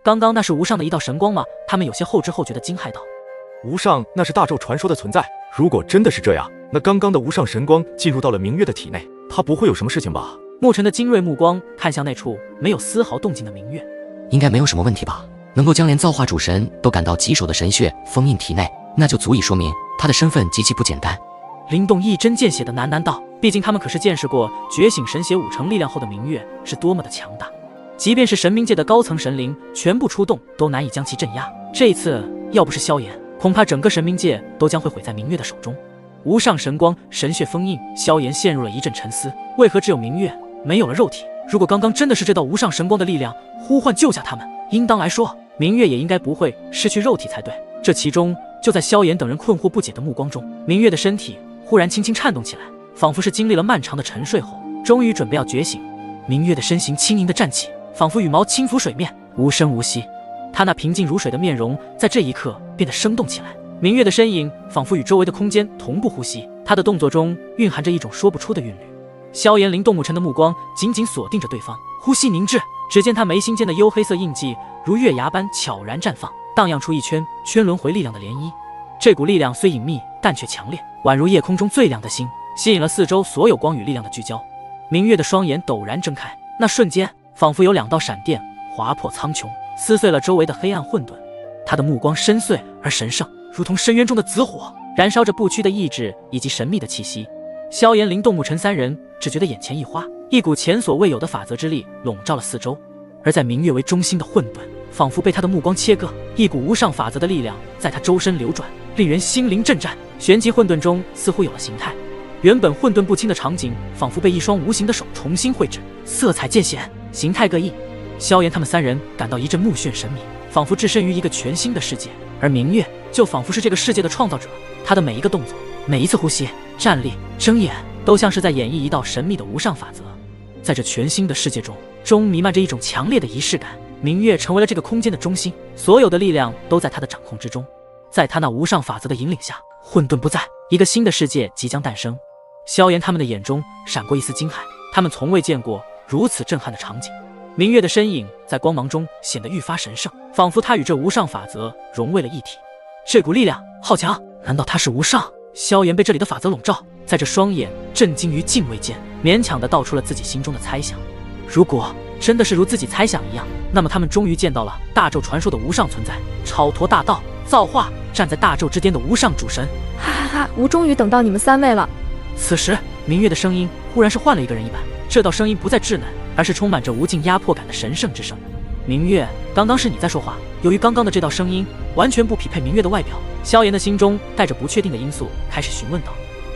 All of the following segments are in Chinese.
刚刚那是无上的一道神光吗？他们有些后知后觉地惊骇道。无上，那是大纣传说的存在。如果真的是这样，那刚刚的无上神光进入到了明月的体内，他不会有什么事情吧？牧尘的精锐目光看向那处没有丝毫动静的明月，应该没有什么问题吧？能够将连造化主神都感到棘手的神血封印体内，那就足以说明他的身份极其不简单。灵动一针见血地喃喃道，毕竟他们可是见识过觉醒神血5成力量后的明月是多么的强大，即便是神冥界的高层神灵全部出动都难以将其镇压。这一次要不是萧炎，恐怕整个神冥界都将会毁在明月的手中。无上神光神血封印，萧炎陷入了一阵沉思，为何只有明月没有了肉体？如果刚刚真的是这道无上神光的力量呼唤救下他们，应当来说明月也应该不会失去肉体才对。这其中，就在萧炎等人困惑不解的目光中，明月的身体忽然轻轻颤动起来，仿佛是经历了漫长的沉睡后终于准备要觉醒。明月的身形轻盈地站起，仿佛羽毛轻拂水面，无声无息。他那平静如水的面容在这一刻变得生动起来，明月的身影仿佛与周围的空间同步呼吸，他的动作中蕴含着一种说不出的韵律。萧炎灵动牧尘的目光紧紧锁定着对方，呼吸凝滞，只见他眉心间的黝黑色印记如月牙般悄然绽放，荡漾出一圈圈轮回力量的涟漪。这股力量虽隐秘，但却强烈，宛如夜空中最亮的星，吸引了四周所有光与力量的聚焦。明月的双眼陡然睁开，那瞬间仿佛有2道闪电划破苍穹，撕碎了周围的黑暗混沌。他的目光深邃而神圣，如同深渊中的紫火，燃烧着不屈的意志以及神秘的气息。萧炎、灵动、牧尘3人只觉得眼前一花，一股前所未有的法则之力笼罩了四周，而在明月为中心的混沌仿佛被他的目光切割，一股无上法则的力量在他周身流转，令人心灵震颤。旋即混沌中似乎有了形态，原本混沌不清的场景仿佛被一双无形的手重新绘制，色彩渐显，形态各异。萧炎他们3人感到一阵目眩神迷，仿佛置身于一个全新的世界，而明月就仿佛是这个世界的创造者，他的每一个动作，每一次呼吸、站立、睁眼，都像是在演绎一道神秘的无上法则。在这全新的世界中弥漫着一种强烈的仪式感，明月成为了这个空间的中心，所有的力量都在他的掌控之中。在他那无上法则的引领下，混沌不在，一个新的世界即将诞生。萧炎他们的眼中闪过一丝惊骇，他们从未见过如此震撼的场景。明月的身影在光芒中显得愈发神圣，仿佛他与这无上法则融为了一体。这股力量好强，难道他是无上？萧炎被这里的法则笼罩，在这双眼震惊于敬畏间，勉强地道出了自己心中的猜想。如果真的是如自己猜想一样，那么他们终于见到了大纣传说的无上存在，超脱大道造化，站在大纣之巅的无上主神。哈哈哈，吾终于等到你们3位了。此时明月的声音忽然是换了一个人一般，这道声音不再稚嫩，而是充满着无尽压迫感的神圣之声。明月，刚刚是你在说话。由于刚刚的这道声音完全不匹配明月的外表，萧炎的心中带着不确定的因素开始询问道。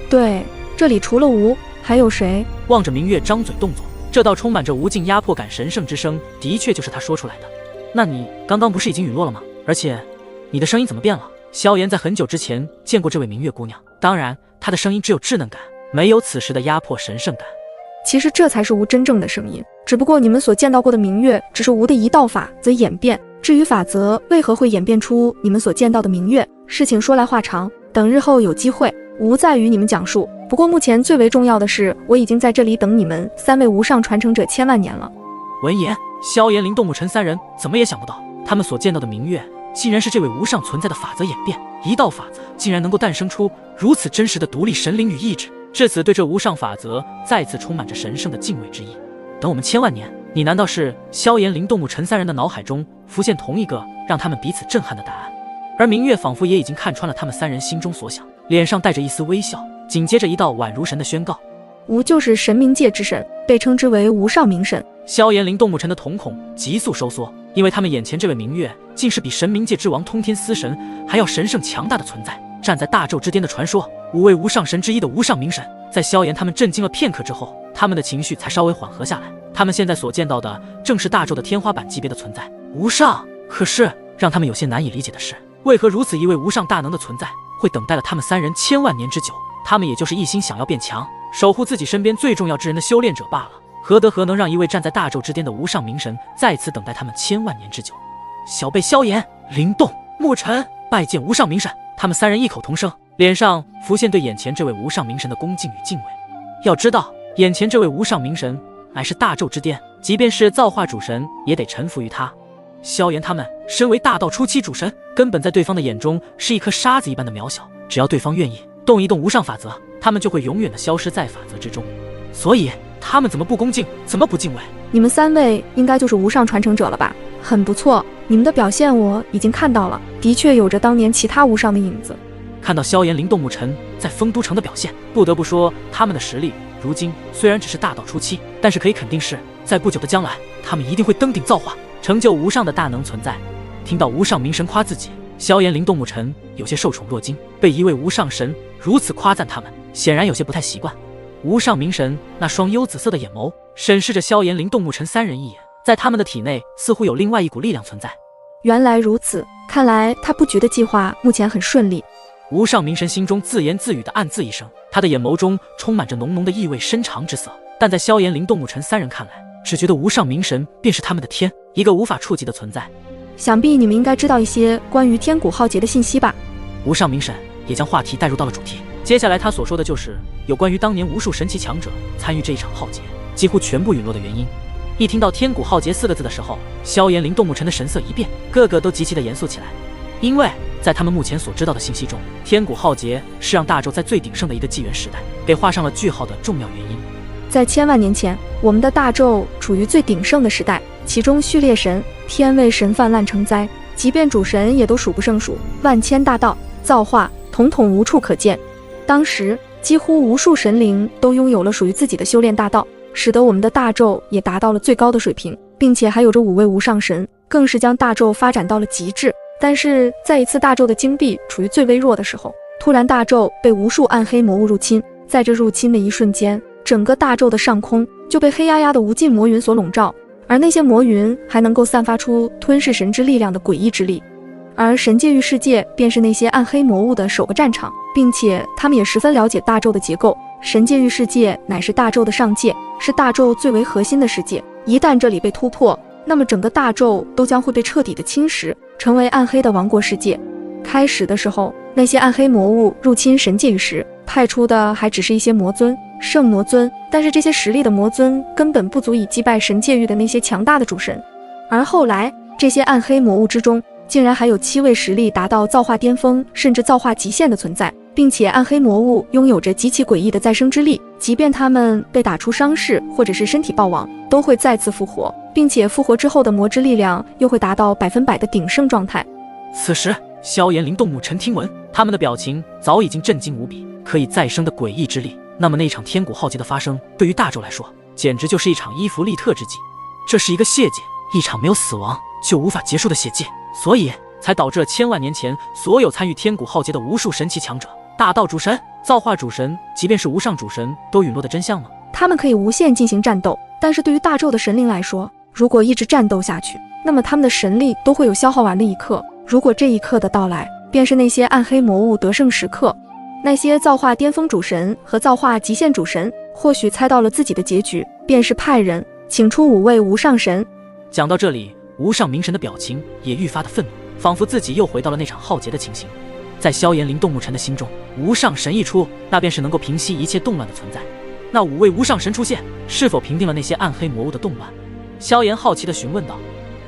对，这里除了吾还有谁？望着明月张嘴动作，这道充满着无尽压迫感神圣之声的确就是他说出来的。那你刚刚不是已经陨落了吗？而且你的声音怎么变了？萧炎在很久之前见过这位明月姑娘，当然她的声音只有稚嫩感，没有此时的压迫神圣感。其实这才是吾真正的声音，只不过你们所见到过的明月只是吾的一道法则演变，至于法则为何会演变出你们所见到的明月，事情说来话长，等日后有机会吾再与你们讲述。不过目前最为重要的是，我已经在这里等你们3位无上传承者千万年了。闻言，萧炎、灵动、牧尘3人怎么也想不到，他们所见到的明月竟然是这位无上存在的法则演变，一道法则竟然能够诞生出如此真实的独立神灵与意志，至此对这无上法则再次充满着神圣的敬畏之意。等我们千万年，你难道是？萧炎、灵动、牧尘3人的脑海中浮现同一个让他们彼此震撼的答案，而明月仿佛也已经看穿了他们3人心中所想，脸上带着一丝微笑，紧接着一道宛如神的宣告：吾就是神冥界之神，被称之为无上明神。萧炎、灵动、牧尘的瞳孔急速收缩，因为他们眼前这位明月竟是比神冥界之王通天司神还要神圣强大的存在，站在大纣之巅的传说，5位无上神之一的无上明神。在萧炎他们震惊了片刻之后，他们的情绪才稍微缓和下来。他们现在所见到的正是大纣的天花板级别的存在，无上。可是让他们有些难以理解的是，为何如此一位无上大能的存在会等待了他们3人千万年之久？他们也就是一心想要变强，守护自己身边最重要之人的修炼者罢了，何能让一位站在大纣之巅的无上明神再次等待他们千万年之久？小辈萧炎、灵动、牧尘拜见无上明神。他们3人异口同声，脸上浮现对眼前这位无上明神的恭敬与敬畏。要知道，眼前这位无上明神乃是大纣之巅，即便是造化主神也得臣服于他。萧炎他们身为大道初期主神，根本在对方的眼中是一颗沙子一般的渺小，只要对方愿意动一动无上法则，他们就会永远的消失在法则之中。所以他们怎么不恭敬，怎么不敬畏？你们3位应该就是无上传承者了吧？很不错，你们的表现我已经看到了，的确有着当年其他无上的影子。看到萧炎、灵动牧尘在丰都城的表现，不得不说他们的实力如今虽然只是大道初期，但是可以肯定是在不久的将来，他们一定会登顶造化，成就无上的大能存在。听到无上明神夸自己，萧炎、灵动牧尘有些受宠若惊，被一位无上神如此夸赞他们，显然有些不太习惯。无上明神那双幽紫色的眼眸审视着萧炎、灵动牧尘3人一眼，在他们的体内似乎有另外一股力量存在。原来如此，看来他布局的计划目前很顺利。无上明神心中自言自语的暗自一声，他的眼眸中充满着浓浓的意味深长之色。但在萧炎、灵动牧尘3人看来，只觉得无上明神便是他们的天，一个无法触及的存在。想必你们应该知道一些关于天古浩劫的信息吧？无上明神也将话题带入到了主题，接下来他所说的就是有关于当年无数神奇强者参与这一场浩劫，几乎全部陨落的原因。一听到天古浩劫4个字的时候，萧炎、灵动牧尘的神色一变，个个都极其的严肃起来。因为在他们目前所知道的信息中，天古浩劫是让大纣在最鼎盛的一个纪元时代给画上了句号的重要原因。在千万年前，我们的大纣处于最鼎盛的时代，其中序列神、天位神泛滥成灾，即便主神也都数不胜数，万千大道造化统统无处可见。当时几乎无数神灵都拥有了属于自己的修炼大道，使得我们的大纣也达到了最高的水平，并且还有着5位无上神，更是将大纣发展到了极致。但是在一次大纣的精壁处于最微弱的时候，突然大纣被无数暗黑魔物入侵，在这入侵的一瞬间，整个大纣的上空就被黑压压的无尽魔云所笼罩，而那些魔云还能够散发出吞噬神之力量的诡异之力。而神界域世界便是那些暗黑魔物的首个战场，并且他们也十分了解大纣的结构。神界域世界乃是大纣的上界，是大纣最为核心的世界，一旦这里被突破，那么整个大纣都将会被彻底的侵蚀，成为暗黑的王国世界。开始的时候，那些暗黑魔物入侵神界域时，派出的还只是一些魔尊、圣魔尊，但是这些实力的魔尊根本不足以击败神界域的那些强大的主神。而后来，这些暗黑魔物之中，竟然还有7位实力达到造化巅峰甚至造化极限的存在，并且暗黑魔物拥有着极其诡异的再生之力，即便他们被打出伤势或者是身体暴亡，都会再次复活，并且复活之后的魔之力量又会达到100%的鼎盛状态。此时萧炎、灵动牧尘听闻，他们的表情早已经震惊无比。可以再生的诡异之力，那么那场天古浩劫的发生，对于大纣来说，简直就是一场伊芙利特之计。这是一个谢界，一场没有死亡就无法结束的血界，所以才导致了千万年前所有参与天古浩劫的无数神奇强者、大道主神、造化主神，即便是无上主神都陨落的真相吗？他们可以无限进行战斗，但是对于大纣的神灵来说，如果一直战斗下去，那么他们的神力都会有消耗完的一刻。如果这一刻的到来，便是那些暗黑魔物得胜时刻。那些造化巅峰主神和造化极限主神或许猜到了自己的结局，便是派人请出5位无上神。讲到这里，无上明神的表情也愈发的愤怒，仿佛自己又回到了那场浩劫的情形。在萧炎、灵动牧尘的心中，无上神一出，那便是能够平息一切动乱的存在。那5位无上神出现，是否平定了那些暗黑魔物的动乱？萧炎好奇地询问道。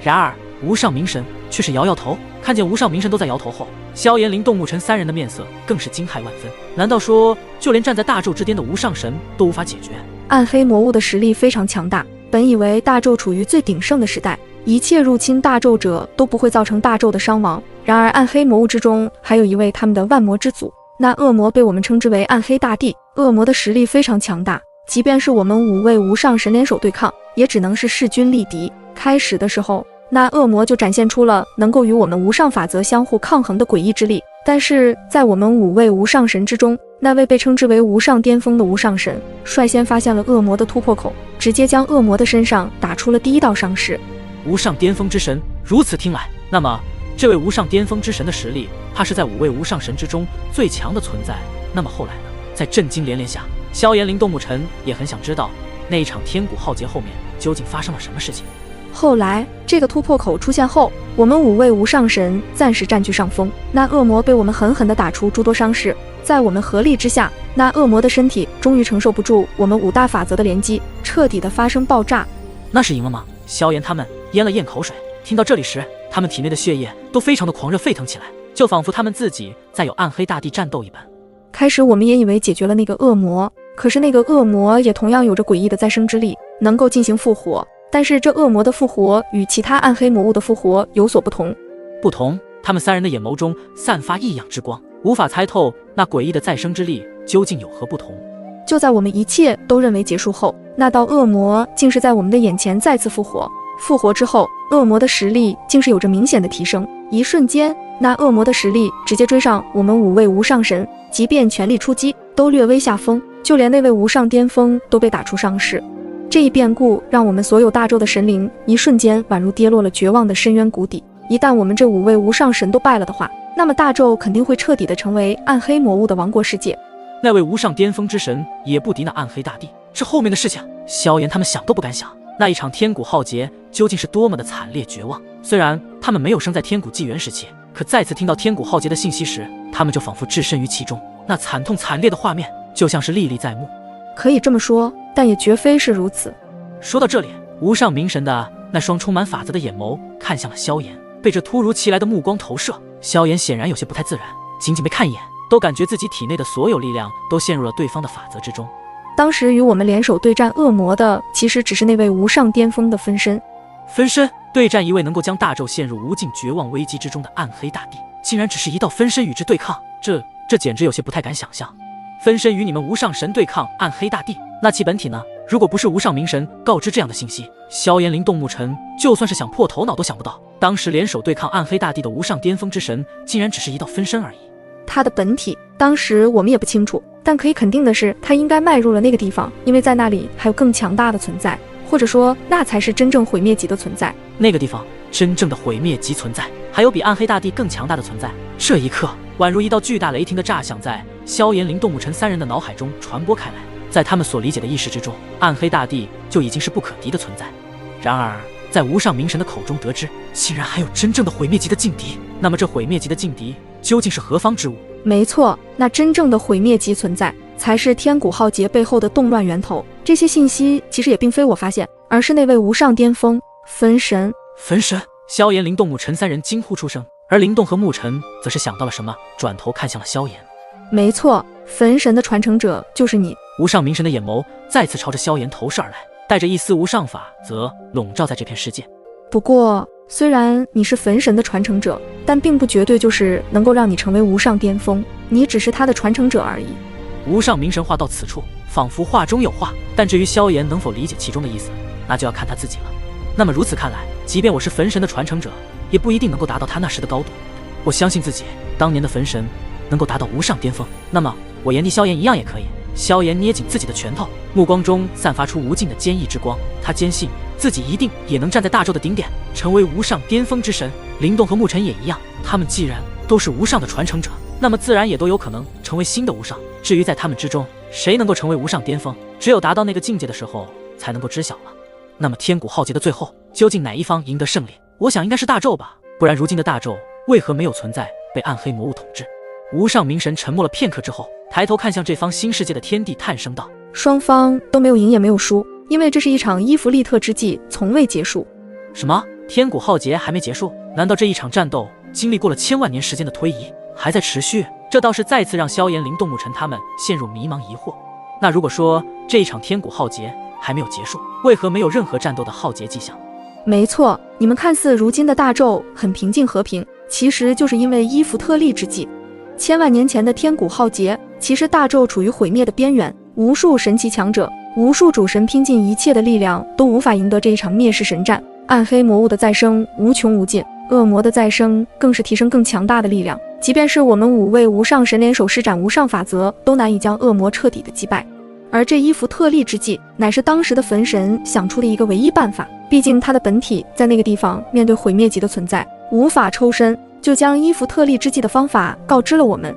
然而无上明神却是摇摇头。看见无上明神都在摇头后，萧炎、灵动牧尘3人的面色更是惊骇万分。难道说就连站在大纣之巅的无上神都无法解决？暗黑魔物的实力非常强大，本以为大纣处于最鼎盛的时代，一切入侵大纣者都不会造成大纣的伤亡。然而暗黑魔物之中还有一位他们的万魔之祖，那恶魔被我们称之为暗黑大帝。恶魔的实力非常强大，即便是我们5位无上神联手对抗，也只能是势均力敌。开始的时候，那恶魔就展现出了能够与我们无上法则相互抗衡的诡异之力，但是在我们5位无上神之中，那位被称之为无上巅峰的无上神率先发现了恶魔的突破口，直接将恶魔的身上打出了第1道伤势。无上巅峰之神，如此听来，那么这位无上巅峰之神的实力，怕是在5位无上神之中最强的存在。那么后来呢？在震惊连连下，萧炎、灵动牧尘也很想知道那一场天古浩劫后面究竟发生了什么事情。后来这个突破口出现后，我们5位无上神暂时占据上风，那恶魔被我们狠狠地打出诸多伤势。在我们合力之下，那恶魔的身体终于承受不住我们5大法则的连击，彻底的发生爆炸。那是赢了吗？萧炎他们咽了咽口水，听到这里时，他们体内的血液都非常的狂热沸腾起来，就仿佛他们自己在有暗黑大帝战斗一般。开始我们也以为解决了那个恶魔，可是那个恶魔也同样有着诡异的再生之力，能够进行复活。但是这恶魔的复活与其他暗黑魔物的复活有所不同。他们3人的眼眸中散发异样之光，无法猜透那诡异的再生之力究竟有何不同。就在我们一切都认为结束后，那道恶魔竟是在我们的眼前再次复活。复活之后，恶魔的实力竟是有着明显的提升。一瞬间，那恶魔的实力直接追上我们5位无上神，即便全力出击，都略微下风，就连那位无上巅峰都被打出伤势。这一变故让我们所有大洲的神灵一瞬间宛如跌落了绝望的深渊谷底。一旦我们这5位无上神都败了的话，那么大洲肯定会彻底的成为暗黑魔物的王国世界。那位无上巅峰之神也不敌那暗黑大帝，这后面的事情，萧炎他们想都不敢想。那一场天古浩劫究竟是多么的惨烈绝望。虽然他们没有生在天古纪元时期，可再次听到天古浩劫的信息时，他们就仿佛置身于其中，那惨痛惨烈的画面就像是历历在目。可以这么说，但也绝非是如此。说到这里，无上明神的那双充满法则的眼眸看向了萧炎，被这突如其来的目光投射，萧炎显然有些不太自然，仅仅被看一眼，都感觉自己体内的所有力量都陷入了对方的法则之中。当时与我们联手对战恶魔的，其实只是那位无上巅峰的分身。分身对战一位能够将大纣陷入无尽绝望危机之中的暗黑大帝，竟然只是一道分身与之对抗，这简直有些不太敢想象。分身与你们无上神对抗暗黑大帝，那其本体呢？如果不是无上明神告知这样的信息，萧炎、灵动、沐尘就算是想破头脑都想不到，当时联手对抗暗黑大帝的无上巅峰之神，竟然只是一道分身而已。他的本体，当时我们也不清楚，但可以肯定的是，他应该迈入了那个地方，因为在那里还有更强大的存在，或者说，那才是真正毁灭级的存在。那个地方，真正的毁灭级存在，还有比暗黑大帝更强大的存在。这一刻，宛如一道巨大雷霆的炸响在萧炎、灵动、沐尘3人的脑海中传播开来。在他们所理解的意识之中，暗黑大帝就已经是不可敌的存在。然而，在无上明神的口中得知，竟然还有真正的毁灭级的劲敌。那么，这毁灭级的劲敌究竟是何方之物？没错，那真正的毁灭级存在，才是天古浩劫背后的动乱源头。这些信息其实也并非我发现，而是那位无上巅峰分神。分神！萧炎、灵动、沐尘3人惊呼出声，而灵动和沐尘则是想到了什么，转头看向了萧炎。没错，焚神的传承者就是你。无上明神的眼眸再次朝着萧炎投射而来，带着一丝无上法则笼罩在这片世界。不过，虽然你是焚神的传承者，但并不绝对就是能够让你成为无上巅峰，你只是他的传承者而已。无上明神话到此处，仿佛话中有话，但至于萧炎能否理解其中的意思，那就要看他自己了。那么如此看来，即便我是焚神的传承者，也不一定能够达到他那时的高度。我相信自己当年的焚神能够达到无上巅峰，那么我炎帝萧炎一样也可以。萧炎捏紧自己的拳头，目光中散发出无尽的坚毅之光。他坚信自己一定也能站在大纣的顶点，成为无上巅峰之神。灵动和沐尘也一样，他们既然都是无上的传承者，那么自然也都有可能成为新的无上。至于在他们之中谁能够成为无上巅峰，只有达到那个境界的时候才能够知晓了。那么天古浩劫的最后，究竟哪一方赢得胜利？我想应该是大纣吧，不然如今的大纣为何没有存在，被暗黑魔物统治？无上明神沉默了片刻之后，抬头看向这方新世界的天地，叹声道：双方都没有赢也没有输，因为这是一场伊芙利特之际，从未结束。什么？天古浩劫还没结束？难道这一场战斗经历过了千万年时间的推移，还在持续？这倒是再次让萧炎、灵动、沐尘他们陷入迷茫疑惑。那如果说这一场天古浩劫还没有结束，为何没有任何战斗的浩劫迹象？没错，你们看似如今的大纣很平静和平，其实就是因为伊芙特利之际。千万年前的天古浩劫，其实大纣处于毁灭的边缘，无数神奇强者，无数主神拼尽一切的力量，都无法赢得这一场灭世神战。暗黑魔物的再生无穷无尽，恶魔的再生更是提升更强大的力量。即便是我们5位无上神联手施展无上法则，都难以将恶魔彻底的击败。而这伊芙特利之计，乃是当时的焚神想出的一个唯一办法。毕竟他的本体在那个地方面对毁灭级的存在，无法抽身，就将伊芙特利之计的方法告知了我们。